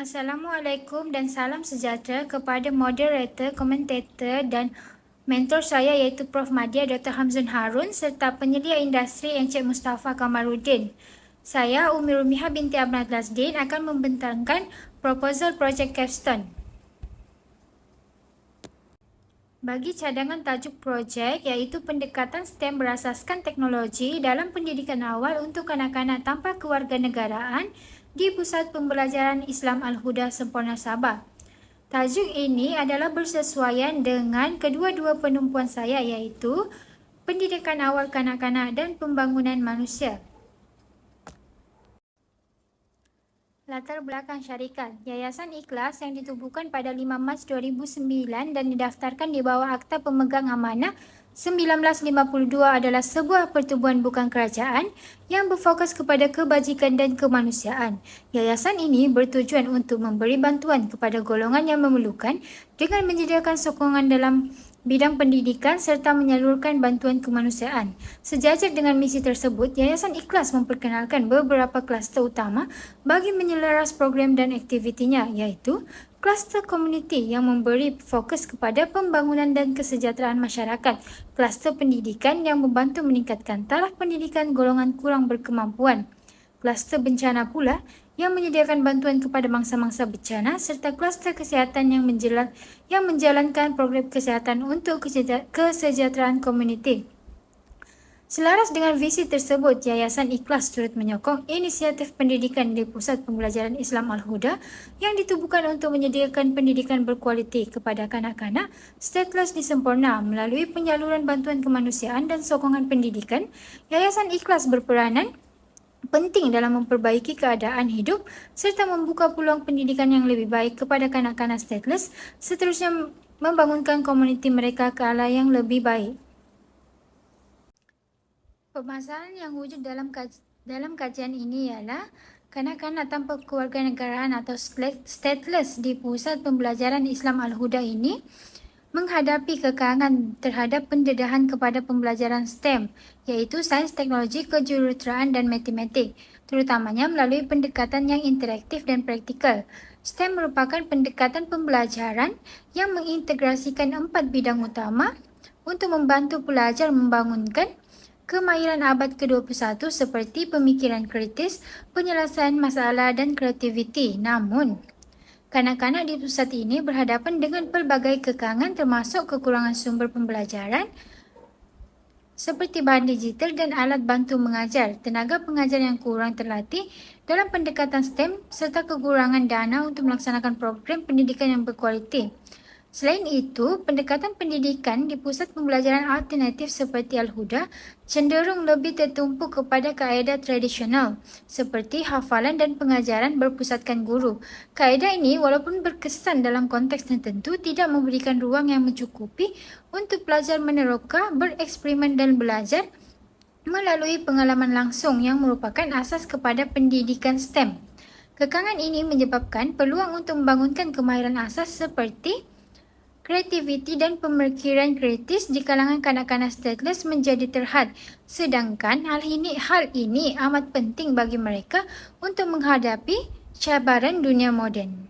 Assalamualaikum dan salam sejahtera kepada moderator, komentator dan mentor saya iaitu Prof. Madya Dr. Hamzun Harun serta penyedia industri Encik Mustafa Kamaruddin. Saya Umi Rumiha binti Abdul Lazdin akan membentangkan proposal projek capstone. Bagi cadangan tajuk projek iaitu pendekatan STEM berasaskan teknologi dalam pendidikan awal untuk kanak-kanak tanpa kewarganegaraan di Pusat Pembelajaran Islam Al-Huda Semporna Sabah. Tajuk ini adalah bersesuaian dengan kedua-dua penumpuan saya iaitu pendidikan awal kanak-kanak dan pembangunan manusia. Latar belakang syarikat. Yayasan Ikhlas yang ditubuhkan pada 5 Mac 2009 dan didaftarkan di bawah Akta Pemegang Amanah 1952 adalah sebuah pertubuhan bukan kerajaan yang berfokus kepada kebajikan dan kemanusiaan. Yayasan ini bertujuan untuk memberi bantuan kepada golongan yang memerlukan dengan menyediakan sokongan dalam bidang pendidikan serta menyalurkan bantuan kemanusiaan. Sejajar dengan misi tersebut, Yayasan Ikhlas memperkenalkan beberapa kluster utama bagi menyelaras program dan aktivitinya, iaitu kluster komuniti yang memberi fokus kepada pembangunan dan kesejahteraan masyarakat, kluster pendidikan yang membantu meningkatkan taraf pendidikan golongan kurang berkemampuan, kluster bencana pula yang menyediakan bantuan kepada mangsa-mangsa bencana serta kluster kesihatan yang menjalankan program kesihatan untuk kesejahteraan komuniti. Selaras dengan visi tersebut, Yayasan Ikhlas turut menyokong inisiatif pendidikan di Pusat Pembelajaran Islam Al-Huda yang ditubuhkan untuk menyediakan pendidikan berkualiti kepada kanak-kanak stateless di Semporna melalui penyaluran bantuan kemanusiaan dan sokongan pendidikan. Yayasan Ikhlas berperanan penting dalam memperbaiki keadaan hidup serta membuka peluang pendidikan yang lebih baik kepada kanak-kanak stateless, seterusnya membangunkan komuniti mereka ke arah yang lebih baik. Permasalahan yang wujud dalam kajian ini ialah kanak-kanak tanpa kewarganegaraan atau stateless di Pusat Pembelajaran Islam Al-Huda ini menghadapi kekangan terhadap pendedahan kepada pembelajaran STEM, iaitu sains, teknologi, kejuruteraan dan matematik, terutamanya melalui pendekatan yang interaktif dan praktikal. STEM merupakan pendekatan pembelajaran yang mengintegrasikan 4 bidang utama untuk membantu pelajar membangunkan kemahiran abad ke-21 seperti pemikiran kritis, penyelesaian masalah dan kreativiti. Namun, kanak-kanak di pusat ini berhadapan dengan pelbagai kekangan termasuk kekurangan sumber pembelajaran seperti bahan digital dan alat bantu mengajar, tenaga pengajar yang kurang terlatih dalam pendekatan STEM serta kekurangan dana untuk melaksanakan program pendidikan yang berkualiti. Selain itu, pendekatan pendidikan di pusat pembelajaran alternatif seperti Al-Huda cenderung lebih tertumpu kepada kaedah tradisional seperti hafalan dan pengajaran berpusatkan guru. Kaedah ini walaupun berkesan dalam konteks tertentu tidak memberikan ruang yang mencukupi untuk pelajar meneroka, bereksperimen dan belajar melalui pengalaman langsung yang merupakan asas kepada pendidikan STEM. Kekangan ini menyebabkan peluang untuk membangunkan kemahiran asas seperti kreativiti dan pemikiran kritis di kalangan kanak-kanak stateless menjadi terhad, sedangkan hal ini amat penting bagi mereka untuk menghadapi cabaran dunia moden.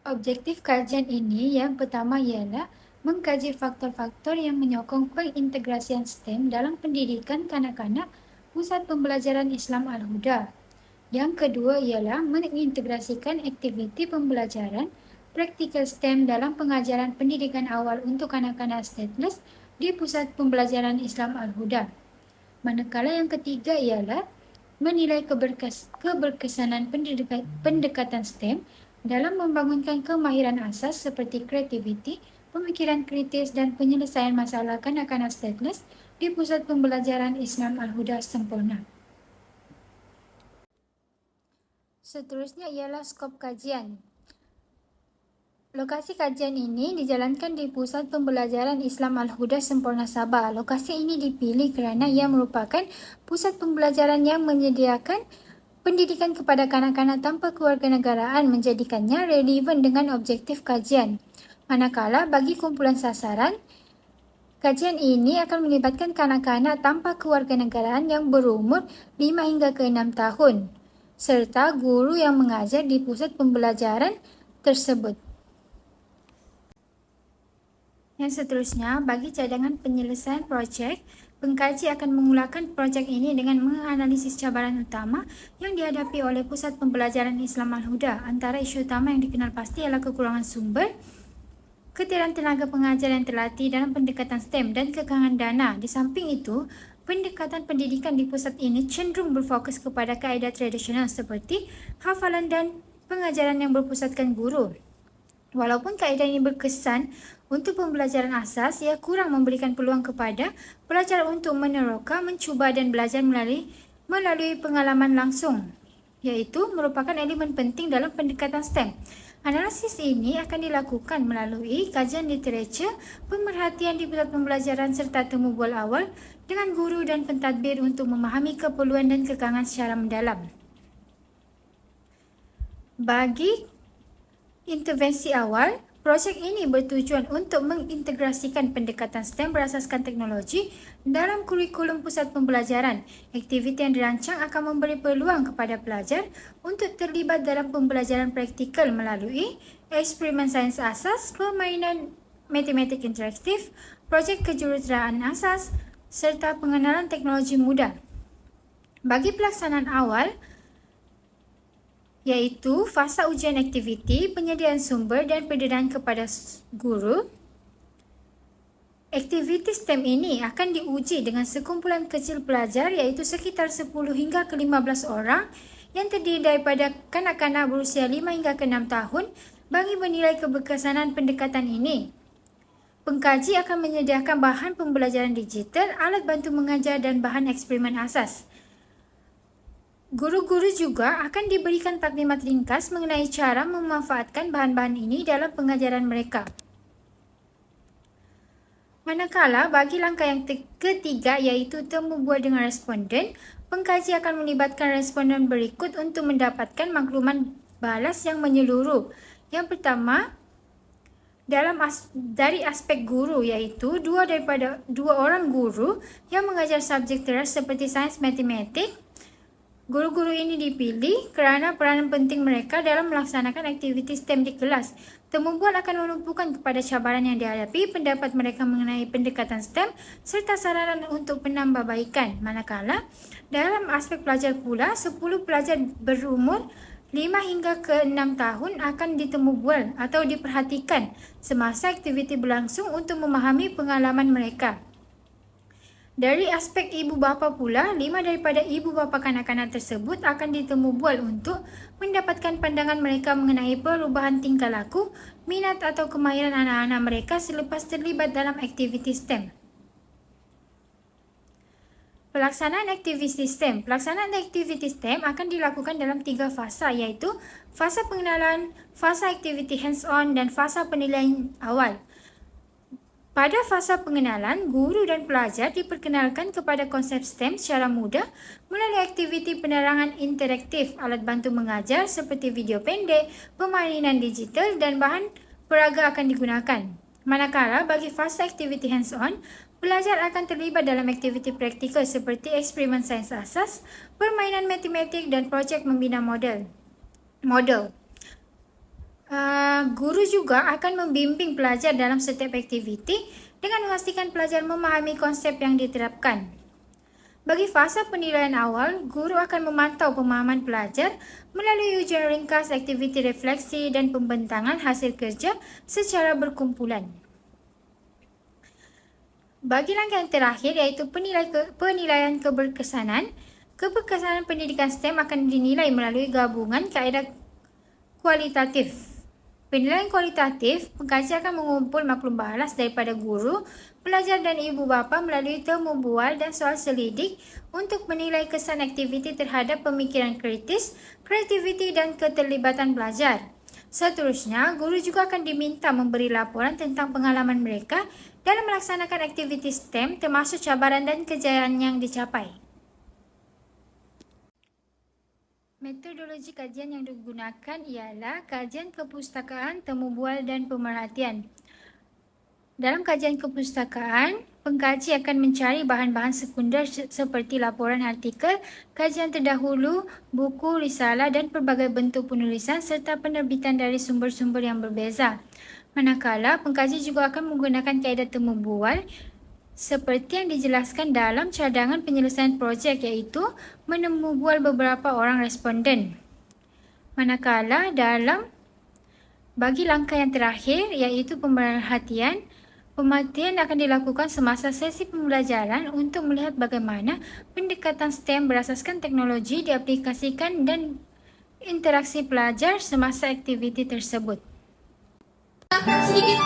Objektif kajian ini yang pertama ialah mengkaji faktor-faktor yang menyokong pengintegrasian STEM dalam pendidikan kanak-kanak Pusat Pembelajaran Islam Al-Huda. Yang kedua ialah mengintegrasikan aktiviti pembelajaran praktikal STEM dalam pengajaran pendidikan awal untuk kanak-kanak stateless di Pusat Pembelajaran Islam Al-Huda. Manakala yang ketiga ialah menilai keberkesanan pendekatan STEM dalam membangunkan kemahiran asas seperti kreativiti, pemikiran kritis dan penyelesaian masalah kanak-kanak stateless di Pusat Pembelajaran Islam Al-Huda Semporna. Seterusnya ialah skop kajian. Lokasi kajian ini dijalankan di Pusat Pembelajaran Islam Al-Huda Semporna Sabah. Lokasi ini dipilih kerana ia merupakan pusat pembelajaran yang menyediakan pendidikan kepada kanak-kanak tanpa kewarganegaraan menjadikannya relevan dengan objektif kajian. Manakala bagi kumpulan sasaran, kajian ini akan melibatkan kanak-kanak tanpa kewarganegaraan yang berumur 5 hingga ke 6 tahun. serta guru yang mengajar di pusat pembelajaran tersebut. Yang seterusnya, bagi cadangan penyelesaian projek, pengkaji akan memulakan projek ini dengan menganalisis cabaran utama yang dihadapi oleh Pusat Pembelajaran Islam Al-Huda. Antara isu utama yang dikenal pasti adalah kekurangan sumber, ketiadaan tenaga pengajar yang terlatih dalam pendekatan STEM, dan kekurangan dana. Di samping itu, pendekatan pendidikan di pusat ini cenderung berfokus kepada kaedah tradisional seperti hafalan dan pengajaran yang berpusatkan guru. Walaupun kaedah ini berkesan untuk pembelajaran asas, ia kurang memberikan peluang kepada pelajar untuk meneroka, mencuba dan belajar melalui pengalaman langsung, iaitu merupakan elemen penting dalam pendekatan STEM. Analisis ini akan dilakukan melalui kajian literatur, pemerhatian di pusat pembelajaran serta temu bual awal dengan guru dan pentadbir untuk memahami keperluan dan kekurangan secara mendalam. Bagi intervensi awal, projek ini bertujuan untuk mengintegrasikan pendekatan STEM berasaskan teknologi dalam kurikulum pusat pembelajaran. Aktiviti yang dirancang akan memberi peluang kepada pelajar untuk terlibat dalam pembelajaran praktikal melalui eksperimen sains asas, permainan matematik interaktif, projek kejuruteraan asas, serta pengenalan teknologi mudah. Bagi pelaksanaan awal, iaitu fasa ujian aktiviti, penyediaan sumber dan pendanaan kepada guru. Aktiviti STEM ini akan diuji dengan sekumpulan kecil pelajar iaitu sekitar 10 hingga ke 15 orang yang terdiri daripada kanak-kanak berusia 5 hingga ke 6 tahun bagi menilai keberkesanan pendekatan ini. Pengkaji akan menyediakan bahan pembelajaran digital, alat bantu mengajar dan bahan eksperimen asas. Guru-guru juga akan diberikan taklimat ringkas mengenai cara memanfaatkan bahan-bahan ini dalam pengajaran mereka. Manakala bagi langkah yang ketiga iaitu temu bual dengan responden, pengkaji akan melibatkan responden berikut untuk mendapatkan makluman balas yang menyeluruh. Yang pertama, dari aspek guru iaitu dua orang guru yang mengajar subjek teras seperti sains matematik. Guru-guru ini dipilih kerana peranan penting mereka dalam melaksanakan aktiviti STEM di kelas. Temu bual akan menumpukan kepada cabaran yang dihadapi, pendapat mereka mengenai pendekatan STEM serta saranan untuk penambahbaikan. Manakala, dalam aspek pelajar pula, 10 pelajar berumur 5 hingga ke 6 tahun akan ditemu bual atau diperhatikan semasa aktiviti berlangsung untuk memahami pengalaman mereka. Dari aspek ibu bapa pula, 5 daripada ibu bapa kanak-kanak tersebut akan ditemu bual untuk mendapatkan pandangan mereka mengenai perubahan tingkah laku, minat atau kemahiran anak-anak mereka selepas terlibat dalam aktiviti STEM. Pelaksanaan aktiviti STEM. Pelaksanaan aktiviti STEM akan dilakukan dalam 3 fasa iaitu fasa pengenalan, fasa aktiviti hands-on dan fasa penilaian awal. Pada fasa pengenalan, guru dan pelajar diperkenalkan kepada konsep STEM secara mudah melalui aktiviti penerangan interaktif, alat bantu mengajar seperti video pendek, permainan digital dan bahan peraga akan digunakan. Manakala bagi fasa aktiviti hands-on, pelajar akan terlibat dalam aktiviti praktikal seperti eksperimen sains asas, permainan matematik dan projek membina model. Guru juga akan membimbing pelajar dalam setiap aktiviti dengan memastikan pelajar memahami konsep yang diterapkan. Bagi fasa penilaian awal, guru akan memantau pemahaman pelajar melalui ujian ringkas, aktiviti refleksi dan pembentangan hasil kerja secara berkumpulan. Bagi langkah yang terakhir iaitu penilaian keberkesanan, keberkesanan pendidikan STEM akan dinilai melalui gabungan kaedah kualitatif. Penilaian kualitatif, pengkaji akan mengumpul maklum balas daripada guru, pelajar dan ibu bapa melalui temu bual dan soal selidik untuk menilai kesan aktiviti terhadap pemikiran kritis, kreativiti dan keterlibatan pelajar. Seterusnya, guru juga akan diminta memberi laporan tentang pengalaman mereka dalam melaksanakan aktiviti STEM termasuk cabaran dan kejayaan yang dicapai. Metodologi kajian yang digunakan ialah kajian kepustakaan, temu bual dan pemerhatian. Dalam kajian kepustakaan, pengkaji akan mencari bahan-bahan sekunder seperti laporan artikel, kajian terdahulu, buku, risalah dan pelbagai bentuk penulisan serta penerbitan dari sumber-sumber yang berbeza. Manakala, pengkaji juga akan menggunakan kaedah temu bual seperti yang dijelaskan dalam cadangan penyelesaian projek, iaitu menemu bual beberapa orang responden. Manakala bagi langkah yang terakhir, iaitu pemerhatian akan dilakukan semasa sesi pembelajaran untuk melihat bagaimana pendekatan STEM berasaskan teknologi diaplikasikan dan interaksi pelajar semasa aktiviti tersebut. Sedikit,